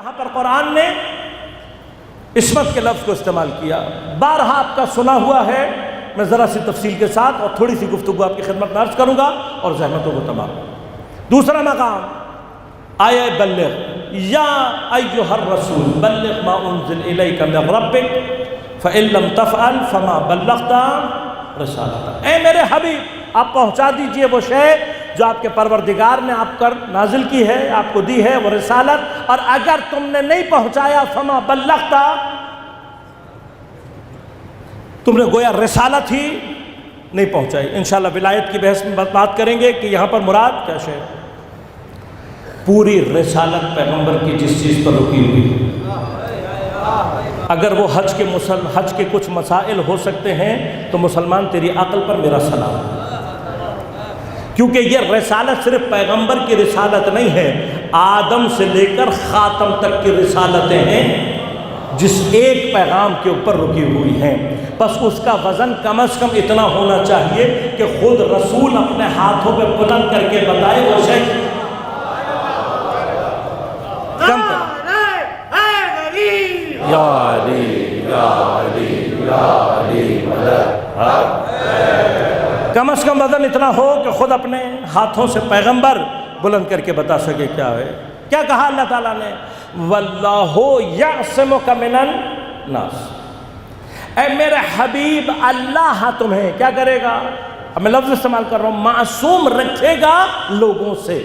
جہاں پر قرآن نے عصمت کے لفظ کو استعمال کیا، بارہا آپ کا سنا ہوا ہے، میں ذرا سی تفصیل کے ساتھ اور تھوڑی سی گفتگو آپ کی خدمت میں عرض کروں گا اور زحمتوں کو تمام۔ دوسرا مقام آیہ بلغ یا ایھا الرسول بلغ ما انزل الیک من ربک فإن لم تفعل فما بلغت رسالتہ، اے میرے حبیب آپ پہنچا دیجئے وہ شے جو آپ کے پروردگار نے آپ پر نازل کی ہے، آپ کو دی ہے وہ رسالت، اور اگر تم نے نہیں پہنچایا فما بلغت، تم نے گویا رسالت ہی نہیں پہنچائی۔ انشاءاللہ ولایت کی بحث میں بات کریں گے کہ یہاں پر مراد کیا شے، پوری رسالت پیغمبر کی جس چیز پر رکی ہوئی، اگر وہ حج کے کچھ مسائل ہو سکتے ہیں تو مسلمان تیری عقل پر میرا سلام، کیونکہ یہ رسالت صرف پیغمبر کی رسالت نہیں ہے، آدم سے لے کر خاتم تک کی رسالتیں ہیں جس ایک پیغام کے اوپر رکی ہوئی ہیں۔ بس اس کا وزن کم از کم اتنا ہونا چاہیے کہ خود رسول اپنے ہاتھوں پہ بلند کر کے بتائے وہ شے کم یا علی یا علی یا علی کم از کم وزن اتنا ہو کہ خود اپنے ہاتھوں سے پیغمبر بلند کر کے بتا سکے کیا ہے۔ کیا کہا اللہ تعالیٰ نے، واللہ یعصمک من الناس، اے میرے حبیب اللہ تمہیں کیا کرے گا، اب میں لفظ استعمال کر رہا ہوں، معصوم رکھے گا لوگوں سے،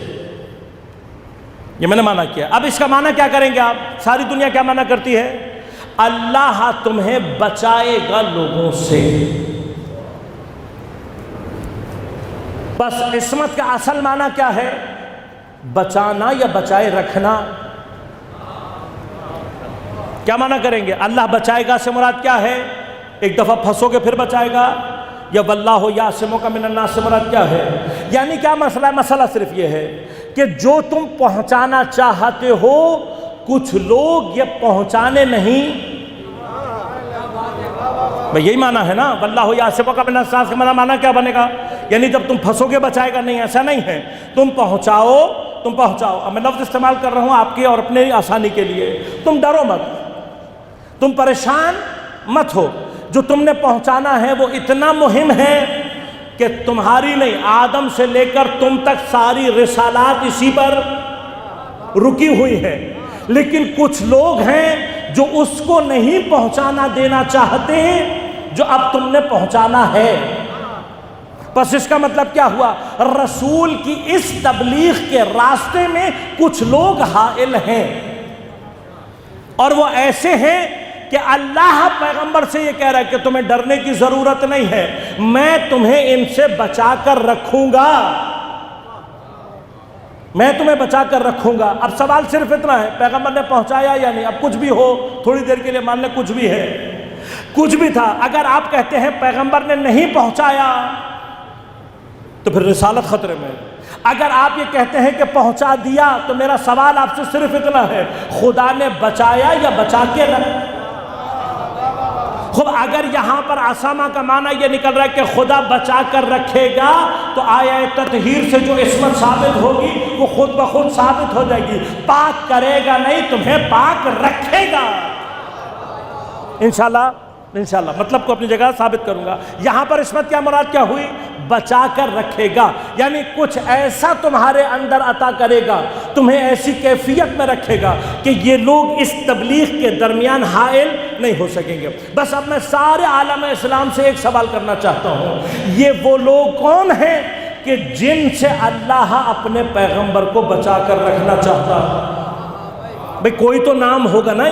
یہ میں نے معنی کیا۔ اب اس کا معنی کیا کریں گے آپ، ساری دنیا کیا معنی کرتی ہے، اللہ تمہیں بچائے گا لوگوں سے۔ بس عصمت کا اصل معنی کیا ہے، بچانا یا بچائے رکھنا۔ کیا معنی کریں گے، اللہ بچائے گا سے مراد کیا ہے، ایک دفعہ پھنسو گے پھر بچائے گا، یا واللہ یعصمک من الناس سے مراد کیا ہے، یعنی کیا مسئلہ ہے، مسئلہ صرف یہ ہے کہ جو تم پہنچانا چاہتے ہو کچھ لوگ یہ پہنچانے نہیں، بھئی یہی معنی ہے نا، واللہ یعصمک من الناس کا معنی کیا بنے گا، یعنی جب تم پھنسو گے بچائے گا نہیں، ایسا نہیں ہے، تم پہنچاؤ۔ اب میں لفظ استعمال کر رہا ہوں آپ کی اور اپنے آسانی کے لیے، تم ڈرو مت، تم پریشان مت ہو، جو تم نے پہنچانا ہے وہ اتنا مہم ہے کہ تمہاری نہیں، آدم سے لے کر تم تک ساری رسالات اسی پر رکی ہوئی ہیں، لیکن کچھ لوگ ہیں جو اس کو نہیں پہنچانا دینا چاہتے ہیں جو اب تم نے پہنچانا ہے۔ بس اس کا مطلب کیا ہوا، رسول کی اس تبلیغ کے راستے میں کچھ لوگ حائل ہیں، اور وہ ایسے ہیں کہ اللہ پیغمبر سے یہ کہہ رہا ہے کہ تمہیں ڈرنے کی ضرورت نہیں ہے، میں تمہیں ان سے بچا کر رکھوں گا، میں تمہیں بچا کر رکھوں گا۔ اب سوال صرف اتنا ہے، پیغمبر نے پہنچایا یا نہیں، اب کچھ بھی ہو، تھوڑی دیر کے لیے مان لیں کچھ بھی ہے، کچھ بھی تھا، اگر آپ کہتے ہیں پیغمبر نے نہیں پہنچایا تو پھر رسالت خطرے میں، اگر آپ یہ کہتے ہیں کہ پہنچا دیا تو میرا سوال آپ سے صرف اتنا ہے، خدا نے بچایا یا بچا کے رکھا؟ خب اگر یہاں پر عصمہ کا معنی یہ نکل رہا ہے کہ خدا بچا کر رکھے گا تو آیہ تطہیر سے جو عصمت ثابت ہوگی وہ خود بخود ثابت ہو جائے گی، پاک کرے گا نہیں، تمہیں پاک رکھے گا انشاءاللہ مطلب کو اپنی جگہ ثابت کروں گا۔ یہاں پر عصمت کیا مراد کیا ہوئی، بچا کر رکھے گا، یعنی کچھ ایسا تمہارے اندر عطا کرے گا، تمہیں ایسی کیفیت میں رکھے گا کہ یہ لوگ اس تبلیغ کے درمیان حائل نہیں ہو سکیں گے۔ بس اب میں سارے عالم اسلام سے ایک سوال کرنا چاہتا ہوں، یہ وہ لوگ کون ہیں کہ جن سے اللہ اپنے پیغمبر کو بچا کر رکھنا چاہتا ہے؟ بھئی کوئی تو نام ہوگا نا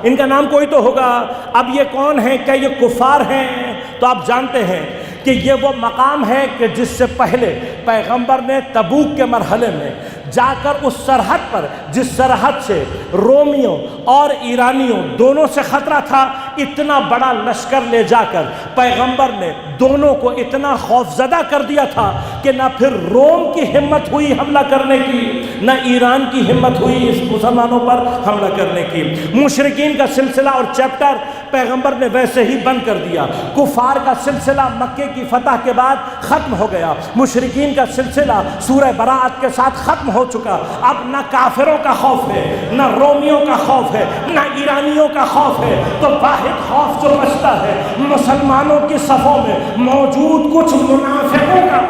ان کا نام کوئی تو ہوگا۔ اب یہ کون ہیں، کیا یہ کفار ہیں؟ تو آپ جانتے ہیں کہ یہ وہ مقام ہے کہ جس سے پہلے پیغمبر نے تبوک کے مرحلے میں جا کر اس سرحد پر، جس سرحد سے رومیوں اور ایرانیوں دونوں سے خطرہ تھا، اتنا بڑا لشکر لے جا کر پیغمبر نے دونوں کو اتنا خوف زدہ کر دیا تھا کہ نہ پھر روم کی ہمت ہوئی حملہ کرنے کی، نہ ایران کی ہمت ہوئی اس مسلمانوں پر حملہ کرنے کی۔ مشرکین کا سلسلہ اور چیپٹر پیغمبر نے ویسے ہی بند کر دیا۔ کفار کا سلسلہ مکے کی فتح کے بعد ختم ہو گیا، مشرکین کا سلسلہ سورہ براءت کے ساتھ ختم ہو چکا۔ اب نہ کافروں کا خوف ہے، نہ رومیوں کا خوف ہے، نہ ایرانیوں کا خوف ہے، تو واحد خوف جو بچتا ہے مسلمانوں کی صفوں میں موجود کچھ منافقوں کا۔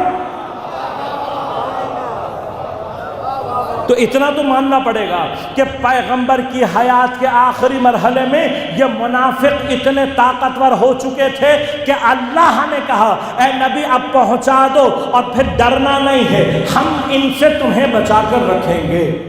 تو اتنا تو ماننا پڑے گا کہ پیغمبر کی حیات کے آخری مرحلے میں یہ منافق اتنے طاقتور ہو چکے تھے کہ اللہ نے کہا اے نبی اب پہنچا دو، اور پھر ڈرنا نہیں ہے، ہم ان سے تمہیں بچا کر رکھیں گے۔